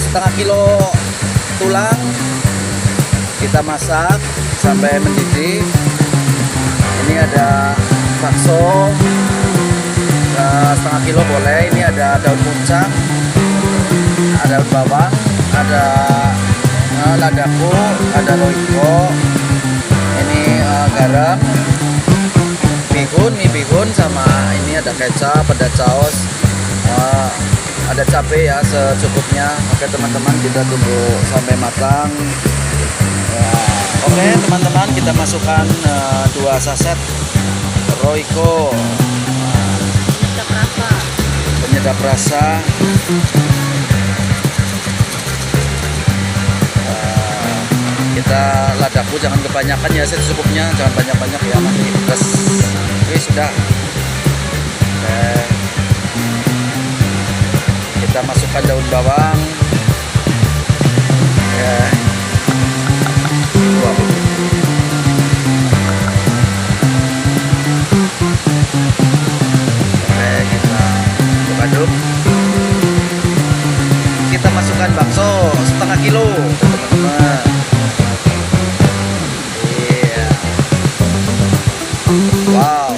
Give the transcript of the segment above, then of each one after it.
Setengah kilo tulang kita masak sampai mendidih. Ini ada bakso setengah kilo boleh. Ini ada daun muncang, ada daun bawang, ada ladaku, ada roiko, ini garam, mie bihun, sama ini ada kecap, ada saus, ada cabai ya secukupnya. Oke teman-teman, kita tunggu sampai matang ya. Oke teman-teman, kita masukkan 2 saset roiko, penyedap rasa. Kita ladaku jangan kebanyakan ya, secukupnya, jangan banyak-banyak ya, nanti pedas. Oke sudah. Kita masukkan daun bawang ya. Oke, kita aduk. Kita masukkan bakso setengah kilo teman-teman. Iya. Wow.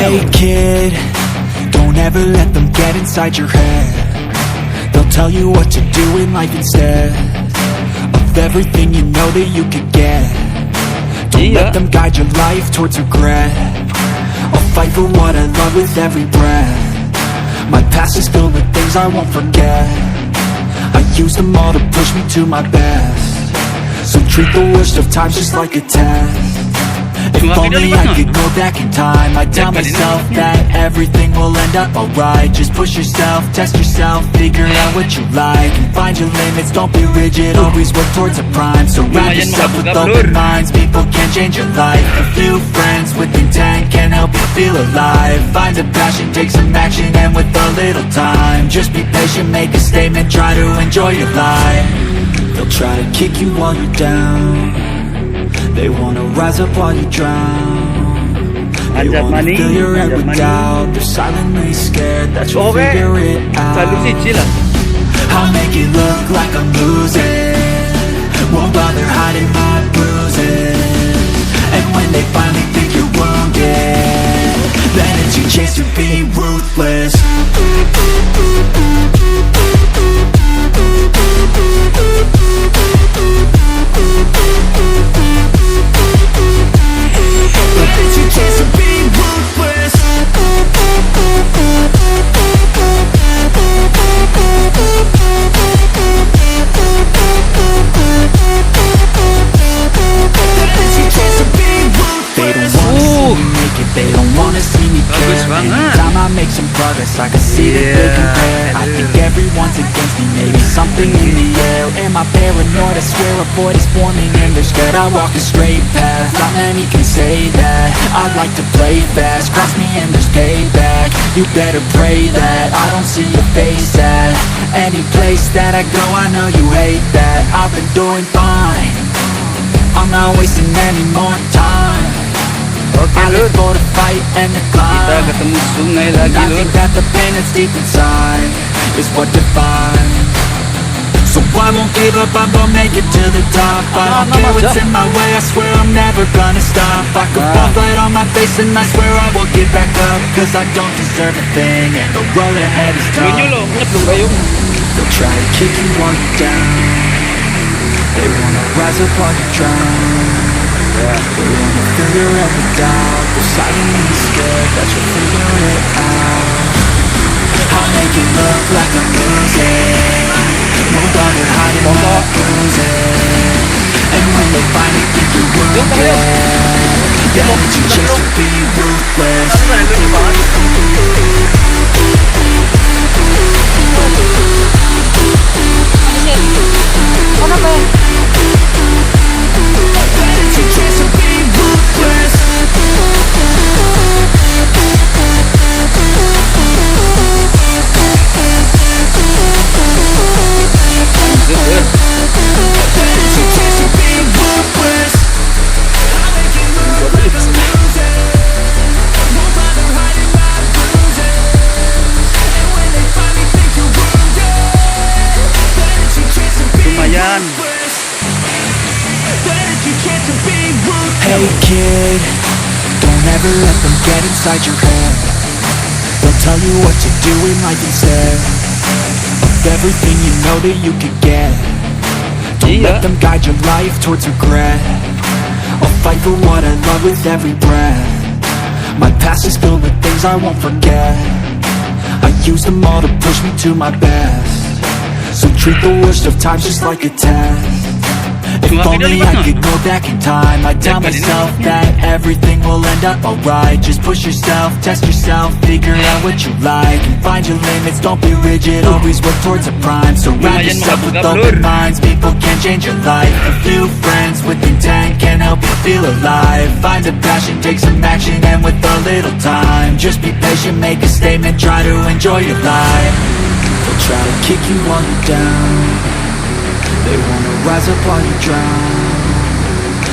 Hey kid, don't ever let them get inside your head. They'll tell you what to do in life instead of everything you know that you could get. Don't let them guide your life towards regret. I'll fight for what I love with every breath. My past is filled with things I won't forget. I use them all to push me to my best. So treat the worst of times just like a test. If only I could go back in time, I'd tell myself that everything will end up alright. Just push yourself, test yourself, figure out what you like, and find your limits, don't be rigid, always work towards a prime. Surround yourself with open minds, people can change your life. A few friends with intent can help you feel alive. Find a passion, take some action, and with a little time, just be patient, make a statement, try to enjoy your life. They'll try to kick you while you're down, they wanna rise up while you drown. They wanna fill your head with doubt, they're silently scared that you'll figure it out. I'll make it look like I'm losing, won't bother hiding my bruises. And when they finally think you're wounded, then it's your chance to be ruthless. It's your chance to be ruthless. They don't wanna see me care. Anytime I make some progress, I can see that they compare. I think everyone's against me, maybe something in the air. Am I paranoid? I swear a void is forming and they're scared I walk a straight path. Not many can say that. I like to play fast, cross me and there's payback. You better pray that I don't see your face at any place that I go. I know you hate that. I've been doing fine, I'm not wasting any more time. I live for the fight and the climb. I think that the pain that's deep inside is what defines. So I won't give up, I'm gonna make it to the top. I don't care what's in my way, I swear I'm never gonna stop. I could fall flat on my face and I swear I will get back up, cause I don't deserve a thing and the road ahead is tough. They'll try to kick you while you're down, they wanna rise up while you drown. They wanna fill your head with doubt, they're silently scared that you'll figure it out. I'll make it look like I'm losing, won't bother hiding my bruises. And when they finally think you're wounded, yeah, it's your chance to be ruthless. Hey kid, don't ever let them get inside your head. They'll tell you what to do in life instead of everything you know that you could get. Don't let them guide your life towards regret. I'll fight for what I love with every breath. My past is filled with things I won't forget. I use them all to push me to my best. So treat the worst of times just like a test. If only I could go back in time, I'd tell myself that everything will end up alright. Just push yourself, test yourself, figure out what you like, and find your limits, don't be rigid, always work towards a prime. Surround yourself with open minds, people can change your life. A few friends with intent can help you feel alive. Find a passion, take some action, and with a little time, just be patient, make a statement, try to enjoy your life. They'll try to kick you while you're down, they wanna rise up while you drown.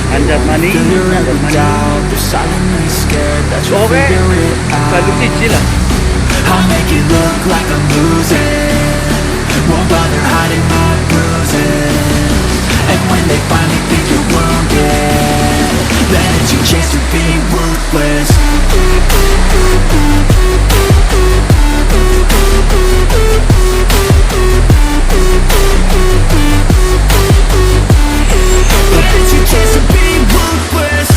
Fill your head with doubt, they're silently scared that you'll figure it out. I'll make it look like I'm losing, won't bother hiding my bruises. And when they finally think you're wounded, then it's your chance to be ruthless. It's your chance to be ruthless.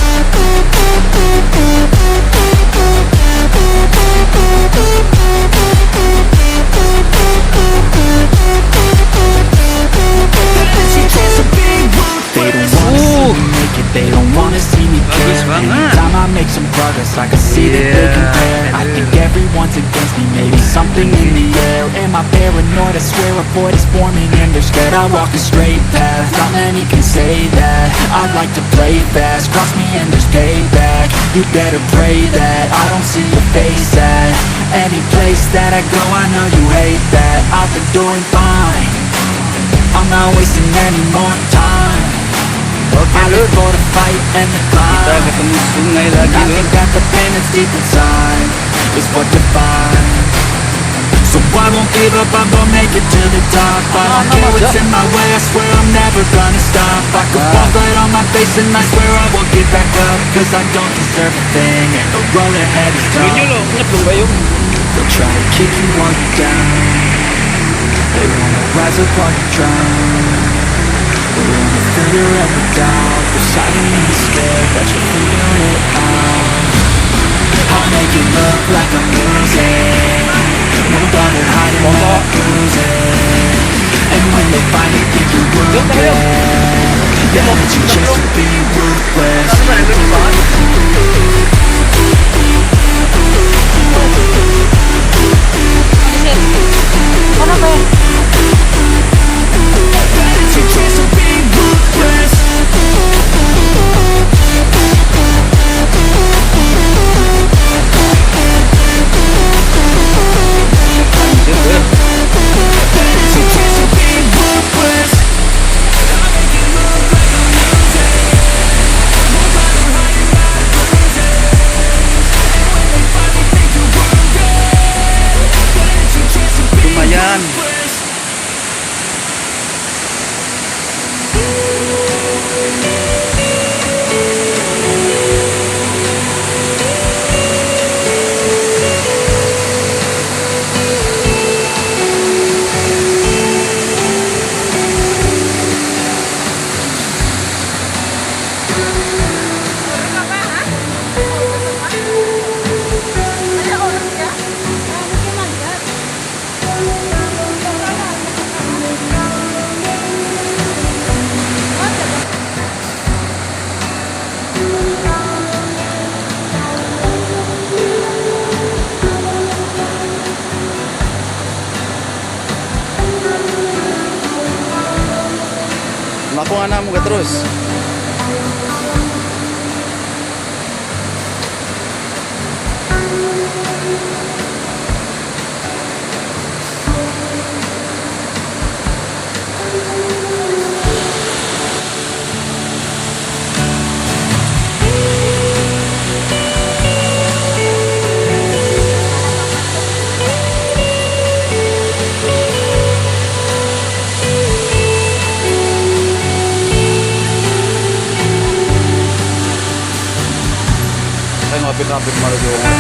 nervous, I can see that they compare. I think everyone's against me, maybe something in the air. Am I paranoid? I swear a void is forming and they're scared. I walk a straight path, not many can say that. I like to play fast, cross me and there's payback. You better pray that I don't see your face at any place that I go. I know you hate that. I've been doing fine, I'm not wasting any more time. I live for the fight and the climb. Kita ketemu sungai lagi I lur. think that the pain that's deep inside is what defines. So I won't give up, I'm gonna make it to the top. I don't care what's in my way, I swear I'm never gonna stop. I could fall right on my face and I swear I won't get back up. Cause I don't deserve a thing and the road ahead is tough. They'll try to kick you while you're down, they wanna rise up while you drown. They wanna fill your head with doubt, they're silent in despair, but you're figuring it out. I'll make it look like I'm losing, no bother hiding what I'm bruising. And when they finally think you're wounded, yeah, it's your chance to be ruthless. It's your chance to be ruthless. It's your chance to be ruthless. I'll make it look like I'm losing. No bother hiding my bruises. And when they finally think you're wounded, then it's your chance to be Lumayan. ruthless. Aku anak muka terus.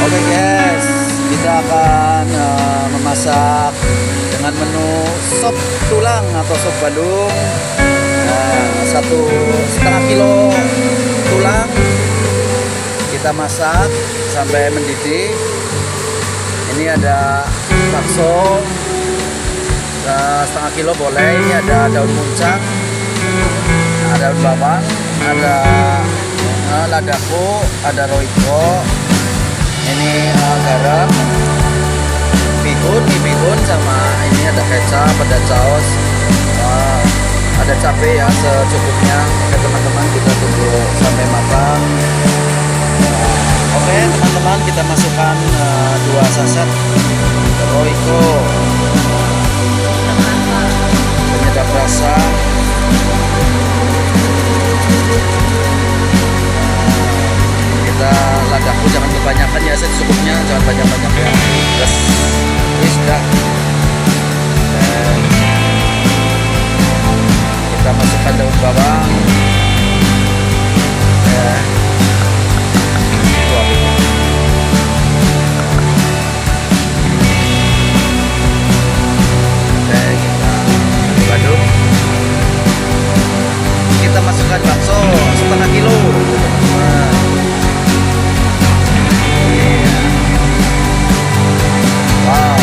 Oke guys, kita akan memasak dengan menu sop tulang atau sop Bandung. 1,5 kilo tulang kita masak sampai mendidih. Ini ada bakso 1,5 kilo boleh. Ini ada daun muncang, ada daun bawang, ada ladaku, ada roiko, ini garam, mie bihun, sama ini ada kecap, ada saus, ada cabai ya secukupnya. Oke teman-teman, kita tunggu sampai matang. Oke teman-teman, kita masukkan 2 saset roiko, penyedap rasa. Kita ladaku jangan kebanyakan ya, secukupnya, jangan banyak-banyak ya. Terus sudah. Kita masukkan daun bawang. Kita aduk. Kita masukkan bakso 1,5 kilo. Wow.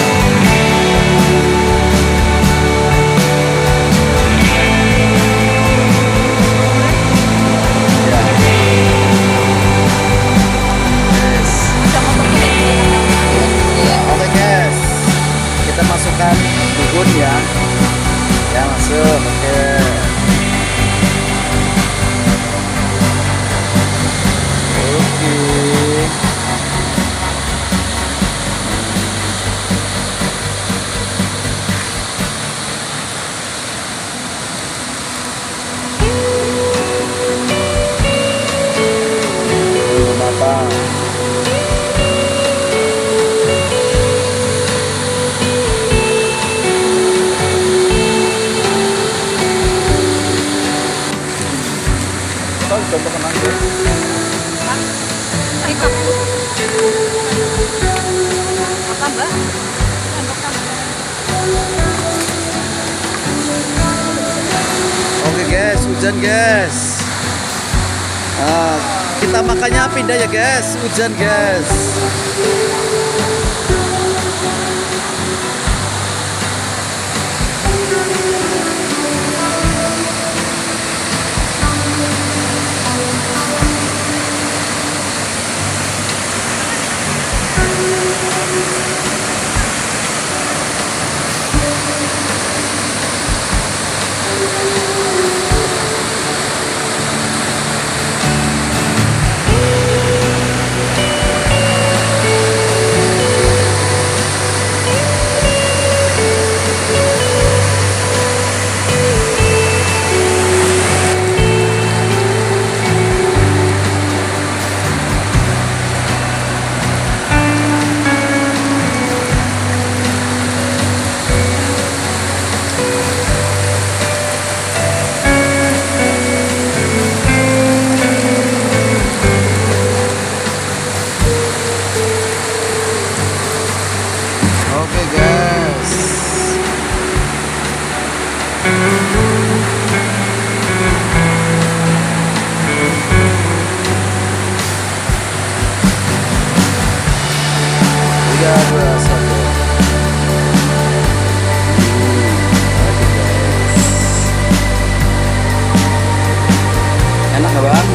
contoh kenang tuh. Sikap. Apa Mbak? Oke guys, hujan guys. Kita makannya pindah ya guys, hujan guys. Oke guys. Udah berasa tuh. Enak nggak bang?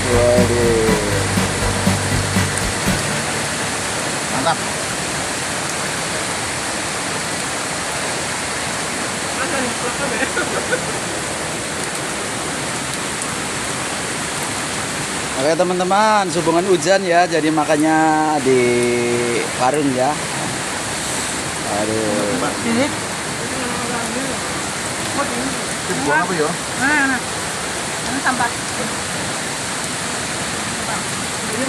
Waduh. Mantap. Oke teman-teman, hubungan hujan ya, jadi makanya di warung ya. Aduh. Buang apa ya? Nah. Ini sampah. Ini